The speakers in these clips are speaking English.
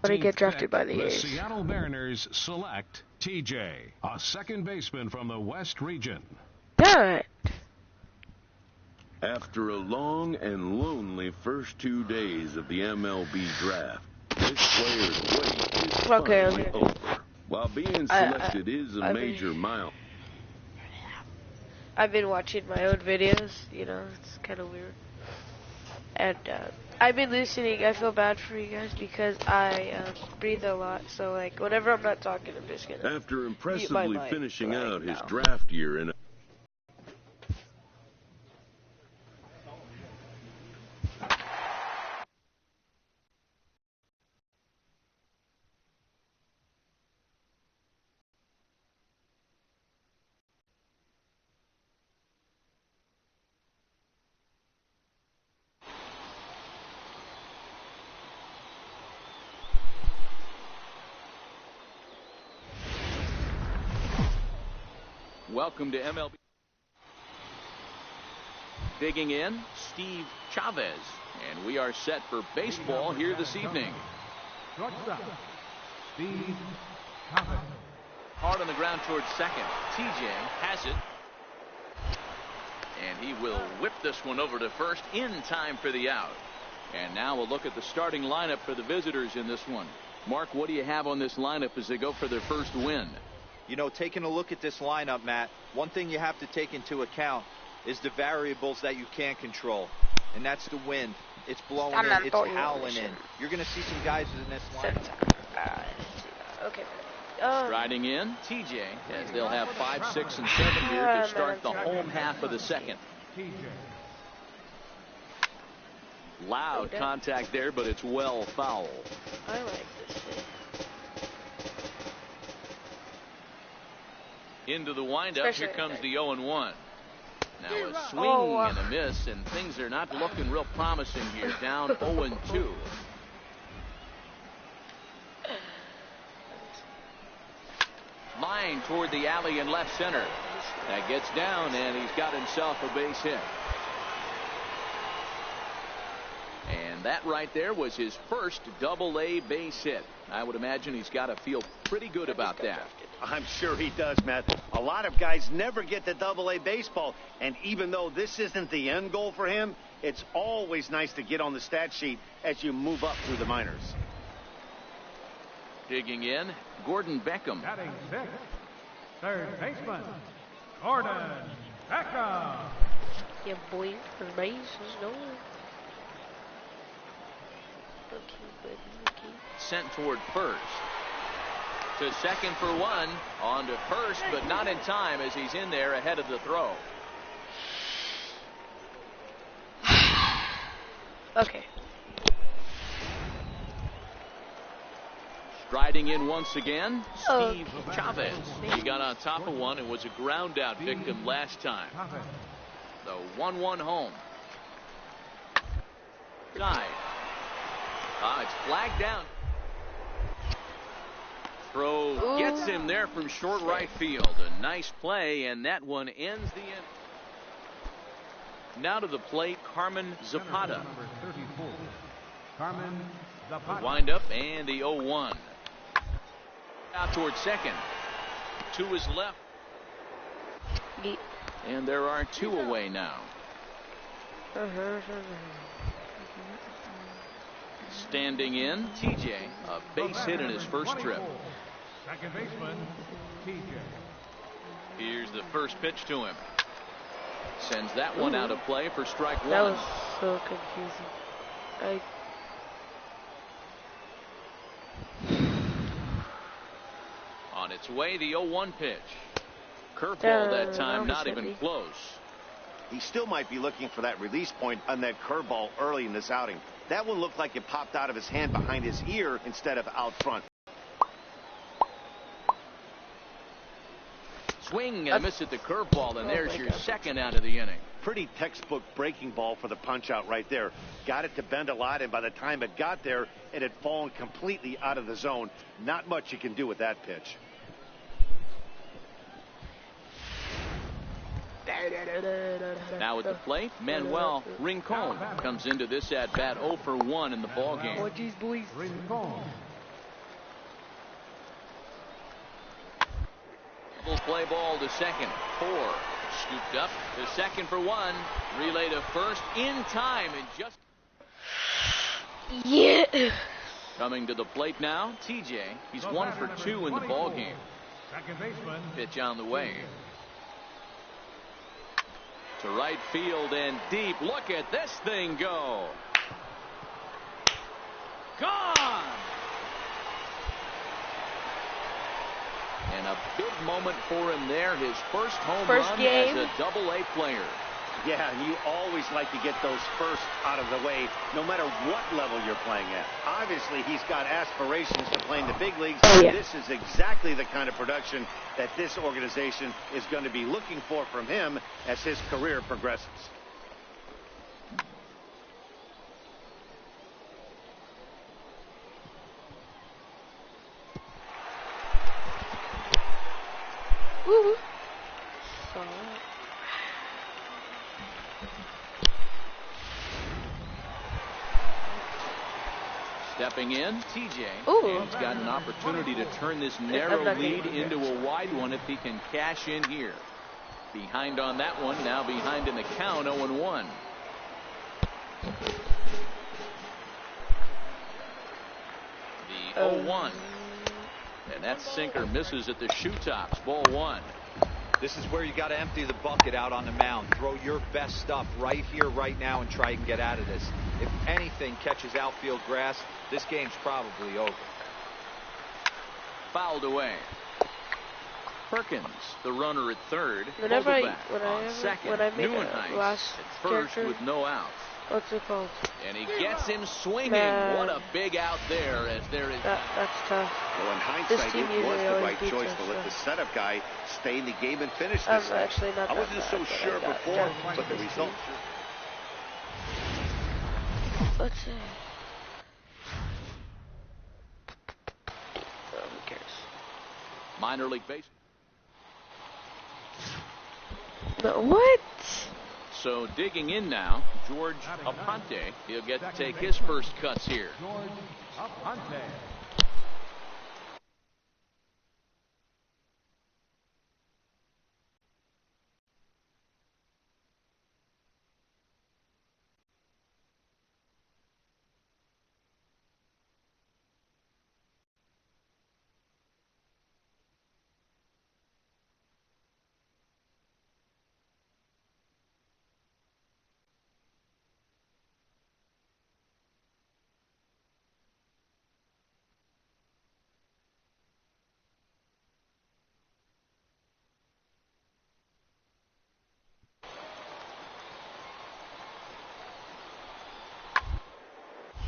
to get drafted pick, by the the A's. Seattle Mariners select TJ, a second baseman from the West region. Damn it. After a long and lonely first 2 days of the MLB draft, this player's wait is finally over. While being selected is a major milestone. I've been watching my own videos, you know, it's kind of weird. And I've been listening. I feel bad for you guys because I breathe a lot. So, like, whenever I'm not talking, I'm just going to After impressively finishing out his now. draft year in Welcome to MLB. Digging in, Steve Chavez. And we are set for baseball here this evening. Steve Chavez. Hard on the ground towards second. TJ has it. And he will whip this one over to first in time for the out. And now we'll look at the starting lineup for the visitors in this one. Mark, what do you have on this lineup as they go for their first win? You know, taking a look at this lineup, Matt, one thing you have to take into account is the variables that you can't control. And that's the wind. It's blowing in, it's howling in. You're going to see some guys in this lineup. Okay. Striding in, TJ, as they'll have 5, 6, and 7 here to start the home half of the second. Loud contact there, but it's well foul. I like this thing. Into the windup, here comes the 0-1. Now a swing and a miss, and things are not looking real promising here. Down 0-2. Line toward the alley in left center. That gets down, and he's got himself a base hit. And that right there was his first Double-A base hit. I would imagine he's got to feel pretty good about that. I'm sure he does, Matt. A lot of guys never get to Double-A baseball, and even though this isn't the end goal for him, it's always nice to get on the stat sheet as you move up through the minors. Digging in, Gordon Beckham. Batting sixth, third baseman, Gordon Beckham. Yeah, boy, for base is no. Sent toward first. To second for one. On to first, but not in time as he's in there ahead of the throw. Okay. Striding in once again, Steve Chavez. He got on top of one and was a ground out victim last time. The 1-1 home. Side. It's flagged down. Throw gets him there from short right field. A nice play, and that one ends the inning. Now to the plate, Carmen Zapata. Number 34, Carmen Zapata. Wind up and the 0-1. Out towards second. 2 is left. And there are 2 away now. Standing in, TJ, a base hit in his first trip. Second baseman, TJ. Here's the first pitch to him. Sends that one out of play for strike 1. That was so confusing. On its way, the 0-1 pitch. Curveball that time, not even close. He still might be looking for that release point on that curveball early in this outing. That one looked like it popped out of his hand behind his ear instead of out front. Swing and a miss at the curveball, and there's your second out of the inning. Pretty textbook breaking ball for the punch out right there. Got it to bend a lot, and by the time it got there, it had fallen completely out of the zone. Not much you can do with that pitch. Now at the plate, Manuel Rincon comes into this at bat 0 for 1 in the ball game. Oh, geez, boys. Rincon. play ball to second. 4. Scooped up to second for 1. Relay to first in time and just. Yeah. Coming to the plate now, TJ. He's 1 for 2 in the ball game. Second baseman. Pitch on the way. To right field and deep. Look at this thing go. Gone. And a big moment for him there. His first home run game as a Double-A player. Yeah, and you always like to get those first out of the way, no matter what level you're playing at. Obviously, he's got aspirations to play in the big leagues. Oh, yeah. This is exactly the kind of production that this organization is going to be looking for from him as his career progresses. Woo. Stepping in, TJ. Ooh. He's got an opportunity to turn this narrow lead into a wide one if he can cash in here. Behind on that one, now behind in the count, 0-1. The 0-1. And that sinker misses at the shoe tops. Ball 1. This is where you got to empty the bucket out on the mound. Throw your best stuff right here, right now, and try and get out of this. If anything catches outfield grass, this game's probably over. Fouled away. Perkins, the runner at third. Whenever I made Neuenheim last at first character, with no outs. what's it called? And he gets him swinging. Man. What a big out there as there is. That's tough. Well, in This hindsight, team it was usually the always right beats choice us, to let the so. setup guy stay in the game and finish I'm this. actually not I that wasn't bad, so but I sure got before, that. but the result. Let's see. Oh, who cares? Minor league baseball. But what? So digging in now, George Aponte. He'll get to take his first cuts here. George Aponte.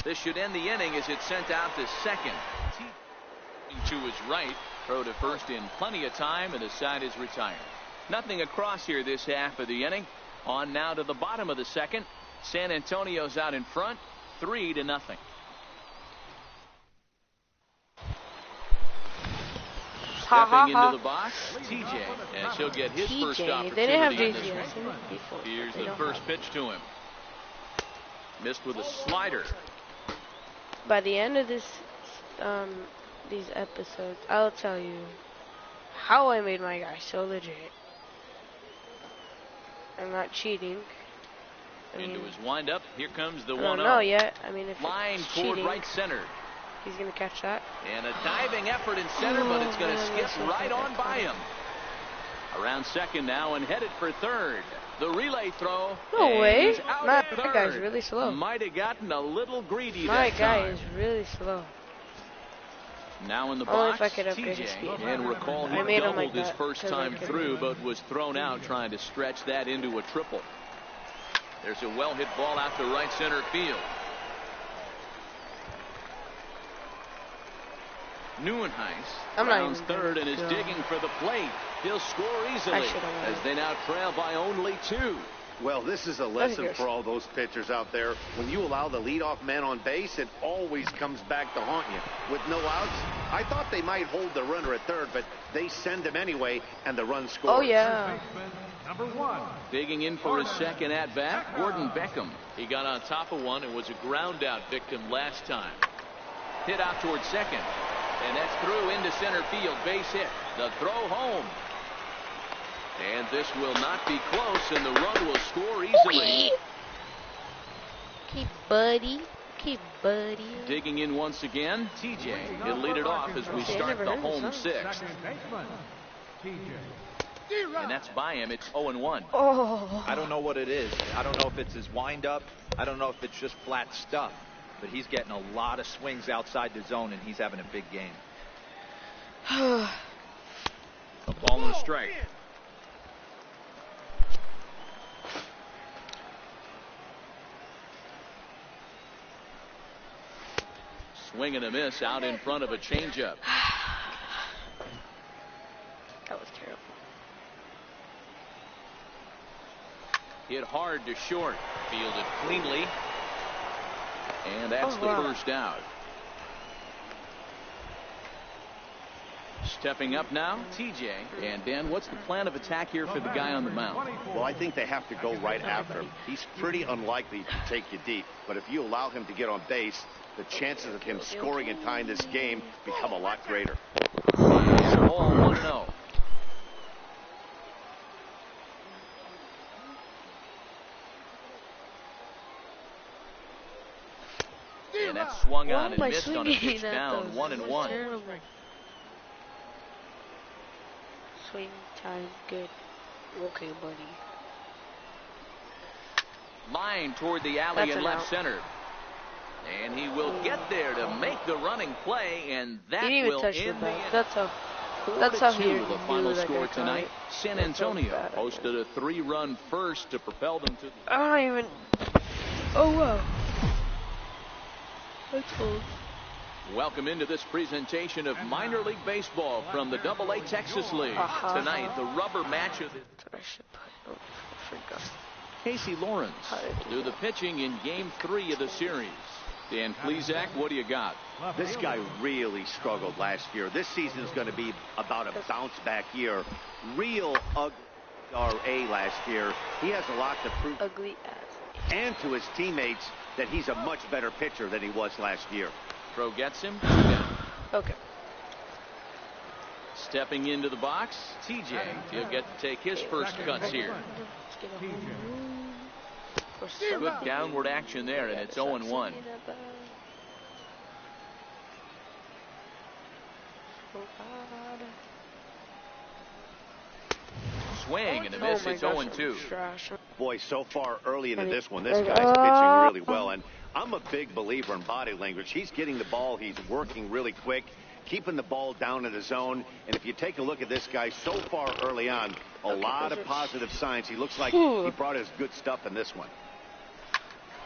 This should end the inning as it's sent out to second. To his right, throw to first in plenty of time, and the side is retired. Nothing across here this half of the inning. On now to the bottom of the second. San Antonio's out in front, 3-0. Stepping into the box, TJ, as he'll get his first opportunity. They didn't have in this JC one. before. Here's the first pitch to him. Missed with a slider. By the end of this, these episodes, I'll tell you how I made my guy so legit. I'm not cheating. Into his windup. Here comes the 1-0. I don't know yet. I mean, if Line it's toward cheating, right center. he's gonna catch that. And a diving effort in center, but it's going to skip right on by him. Around second now and headed for third. The relay throw. No way. He's out My at third. guy's really slow. Might have gotten a little greedy My that guy time. is really slow. Now in the Only box, if I could upgrade TJ. his speed. And recall he I made him doubled like his that, first 'cause I time could- through, but was thrown out trying to stretch that into a triple. There's a well-hit ball out to right center field. Neuenheis rounds third and is digging for the plate. He'll score easily as they now trail by only 2. Well, this is a lesson for all those pitchers out there. When you allow the leadoff man on base, it always comes back to haunt you. With no outs, I thought they might hold the runner at third, but they send him anyway, and the run scores. Oh, yeah. Number 1. Digging in for his second at-bat, Gordon Beckham. He got on top of one and was a ground-out victim last time. Hit out towards second, and that's through into center field. Base hit. The throw home. And this will not be close, and the run will score easily. Okay, buddy. Okay, buddy. Digging in once again, TJ. He'll lead it off as we start the home sixth. Second baseman, TJ. And that's by him. It's 0-1. Oh. I don't know what it is. I don't know if it's his windup. I don't know if it's just flat stuff. But he's getting a lot of swings outside the zone, and he's having a big game. A ball and a strike. Swing and a miss out in front of a changeup. That was terrible. Hit hard to short. Fielded cleanly. And that's the first out. Stepping up now, TJ. And Dan, what's the plan of attack here for the guy on the mound? Well, I think they have to go right after him. He's pretty unlikely to take you deep. But if you allow him to get on base, the chances of him scoring and tying this game become a lot greater. Ball 1-0. And that swung on and missed on a pitch down. 1-1. Swing time, good. Okay, buddy. Line toward the alley and left center. And he will get there to make the running play, and that will end the inning. That's how he knew the final score tonight. San Antonio posted a 3-run first to propel them to. I don't even. Oh wow. That's cool. Welcome into this presentation of minor league baseball from the AA Texas League. Tonight, the rubber match of the. Casey Lawrence do the pitching in Game 3 of the series. Dan Plesac, what do you got? This guy really struggled last year. This season is going to be about a bounce-back year. Real ugly RA last year. He has a lot to prove. Ugly ass. And to his teammates that he's a much better pitcher than he was last year. Throw gets him. Okay. Stepping into the box, TJ. He'll get to take his first cuts here. Good downward action there, and it's 0-1. Swing and a miss. It's 0-2. Boy, so far early into this one, this guy's pitching really well, and I'm a big believer in body language. He's getting the ball. He's working really quick, keeping the ball down in the zone. And if you take a look at this guy so far early on, a lot of positive signs. He looks like he brought his good stuff in this one.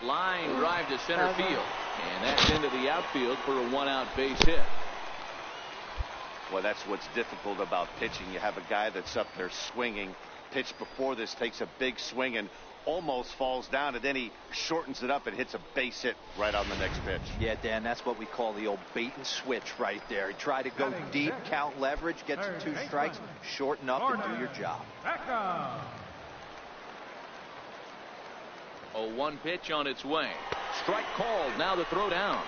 Line drive to center field, and that's into the outfield for a one-out base hit. Well, that's what's difficult about pitching. You have a guy that's up there swinging. Pitch before this takes a big swing and almost falls down, and then he shortens it up and hits a base hit right on the next pitch. Yeah, Dan, that's what we call the old bait and switch right there. Try to go deep, count leverage, get to 2 strikes, shorten up, and do your job. 0-1 pitch on its way. Strike called. Now the throw down.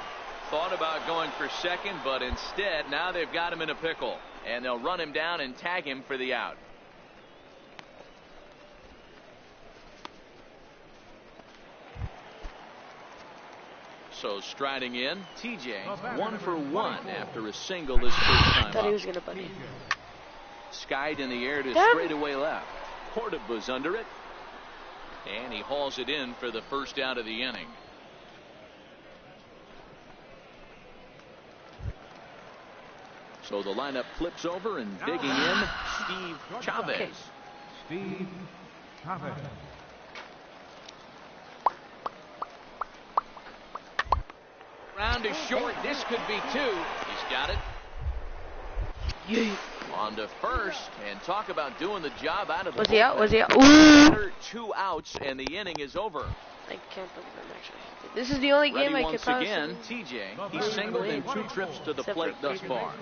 Thought about going for second, but instead now they've got him in a pickle, and they'll run him down and tag him for the out. So striding in, TJ 1 for 1 after a single this first time. Thought he was gonna bunny. Skied in the air to straightaway left. Cordova's under it, and he hauls it in for the first out of the inning. So the lineup flips over, and digging in, Steve Chavez. Steve Chavez. Round is short. This could be 2. He's got it. Yeah. On to first, and talk about doing the job out of the. Was he out? Was he out? Ooh. 2 outs, and the inning is over. I can't believe I'm actually. This is the only game I could probably. Once again, TJ. He's singled in 2 trips to the plate thus far.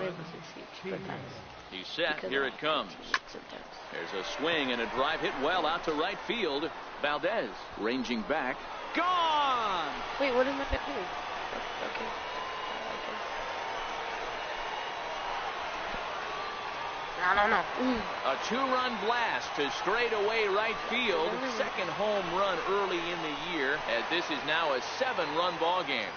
He's set. Here it comes. There's a swing and a drive hit well out to right field. Valdez ranging back. Gone! Wait, what am I doing? Okay. I don't know. A two-run blast to straightaway right field. Second home run early in the year, as this is now a 7-run ball game.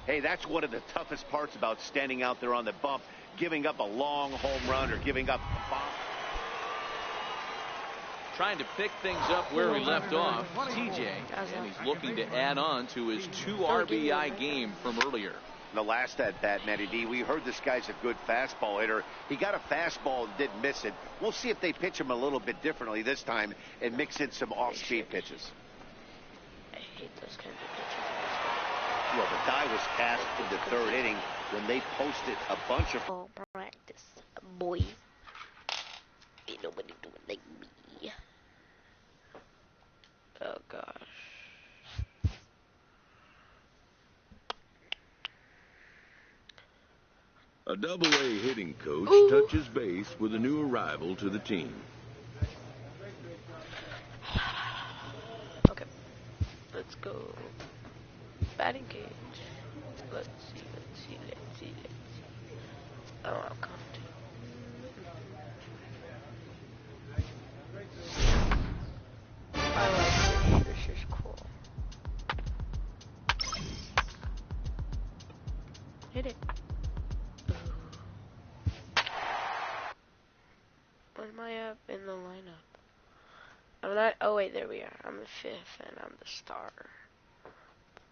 Hey, that's one of the toughest parts about standing out there on the bump, giving up a long home run or giving up a bomb. Trying to pick things up where we left off, TJ, and he's looking to add on to his 2 RBI game from earlier. The last at bat, Matty D, we heard this guy's a good fastball hitter. He got a fastball and didn't miss it. We'll see if they pitch him a little bit differently this time and mix in some off-speed pitches. I hate those kinds of pitches. Well, the die was cast in the 3rd inning when they posted a bunch of practice, boys. Ain't nobody doing like me. Oh gosh. A Double-A hitting coach touches base with a new arrival to the team. Okay, let's go. Batting cage. Let's see. Oh, I'm coming. I like this. This is cool. Hit it. Where am I up in the lineup? I'm not. Oh wait, there we are. I'm the 5th, and I'm the star.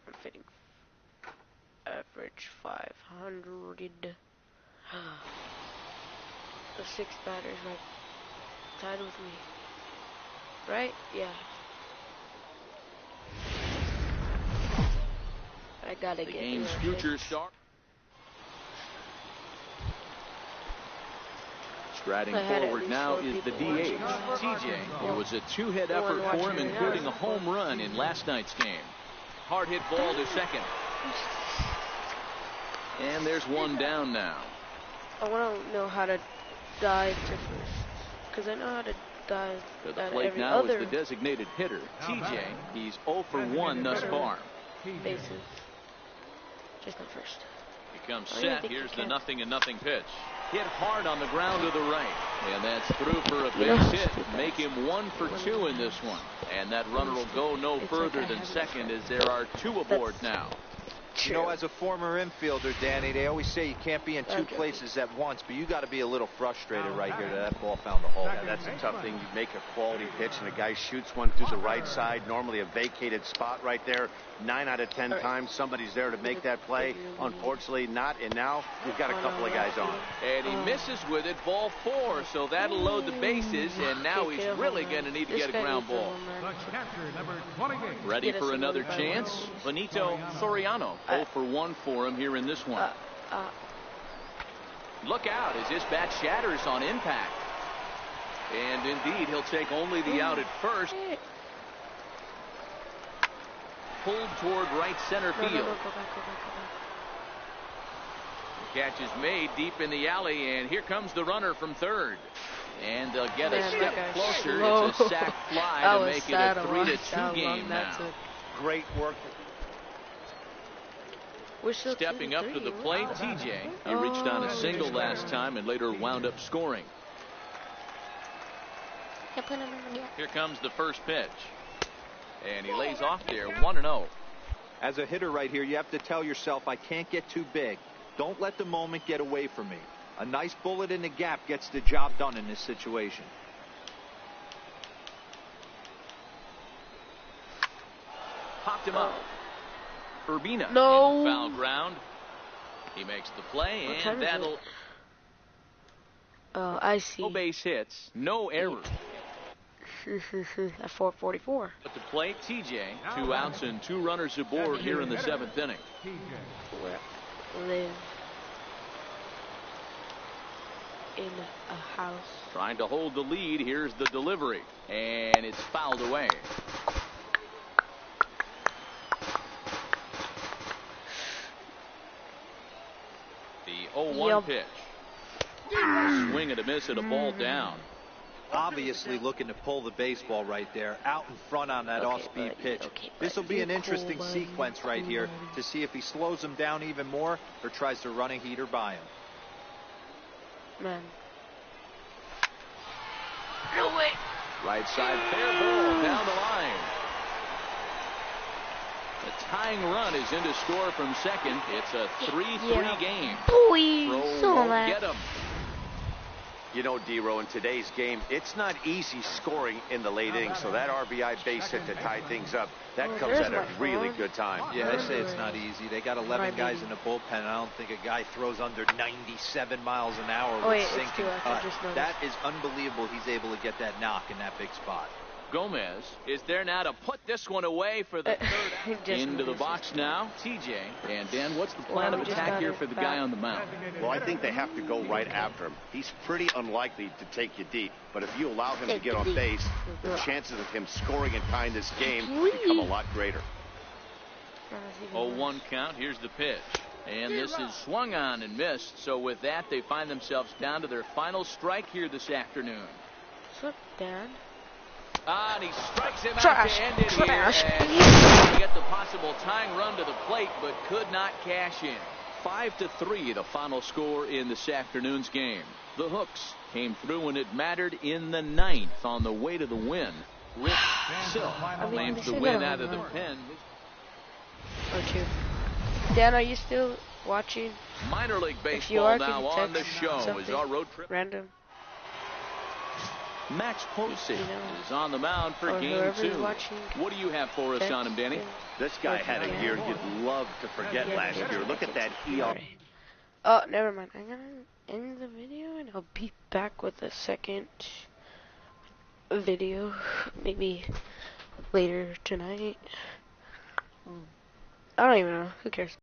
I'm fitting average 500. The 6th batter's right tied with me. Right? Yeah. I gotta The get game's future star. Striding forward now is the DH, TJ. It was a 2-hit effort for him, including a home run in last night's game. Hard hit ball to second. And there's one down now. I want to know how to dive to first, because I know how to dive To the at plate every now other is the designated hitter, TJ. He's 0 for 1 thus far. bases. Just not first. He comes I don't set. think Here's you the can. nothing pitch. Hit hard on the ground to the right. And that's through for a You know, base hit. Make him 1 for 2 in this one. And that runner will go no It's further like I than have second, it. as there are 2 aboard now. You know, as a former infielder, Danny, they always say you can't be in 2 places at once, but you got to be a little frustrated right here that ball found a hole. Yeah, that's a tough thing. You make a quality pitch and a guy shoots one through the right side, normally a vacated spot right there. 9 out of 10 times somebody's there to make that play. Unfortunately not, and now we've got a couple of guys on. And he misses with it, ball 4, so that'll load the bases, and now he's really going to need to get a ground ball. The catcher, number 28. Ready for another chance? Benito Soriano, 0 for 1 for him here in this one. Look out as this bat shatters on impact. And indeed, he'll take only the out at first. Pulled toward right center field. Go back. Catch is made deep in the alley, and here comes the runner from third. And they'll get a step closer. It's a sac fly to make it a 3-2 game now. Great work. Stepping up to the plate, TJ. He reached on a single last time and later wound up scoring. Here comes the first pitch. And he lays off there, 1-0. As a hitter right here, you have to tell yourself, I can't get too big. Don't let the moment get away from me. A nice bullet in the gap gets the job done in this situation. Popped him up. Urbina No. in foul ground. He makes the play, and that'll... Oh, I see. No base hits, no errors. At 444. At the plate, TJ, 2 outs and 2 runners aboard here in the 7th inning. Live in a house. Trying to hold the lead. Here's the delivery, and it's fouled away. The 0-1 pitch. A swing and a miss and a ball down. obviously looking to pull the baseball right there, out in front on that off-speed pitch. This will be an interesting sequence right here to see if he slows him down even more or tries to run a heater by him. Man. No way. Right side, fair ball down the line. The tying run is in to score from second. It's a 3-3 game. Boy, Throw won't get him. You know, D-Row, in today's game, it's not easy scoring in the late innings, so that RBI base hit to tie things up, that comes at a really good time. Yeah, I say it's not easy. They got 11 guys in the bullpen, and I don't think a guy throws under 97 miles an hour with sinking cut. That is unbelievable he's able to get that knock in that big spot. Gomez is there now to put this one away for the third. Into the box now, TJ. And Dan, what's the plan of attack here for the guy on the mound? Well, I think they have to go right after him. He's pretty unlikely to take you deep, but if you allow him to get on base, the chances of him scoring and tying this game become a lot greater. 0-1 count. Here's the pitch. And this is swung on and missed. So with that, they find themselves down to their final strike here this afternoon. What's up, Dan? And he strikes him Trash. out to end it Trash. here. And get the possible tying run to the plate, but could not cash in. 5-3, the final score in this afternoon's game. The Hooks came through when it mattered in the 9th on the way to the win. Rick Silk claims the win out of the pen. Dan, are you still watching? Minor league baseball now on the show as our road trip. Random. Max Posey is on the mound for game 2. What do you have for us on him, Danny? This guy had a year you'd love to forget last year. Look at that ER. Oh, never mind. I'm going to end the video and I'll be back with a second video. Maybe later tonight. I don't even know. Who cares?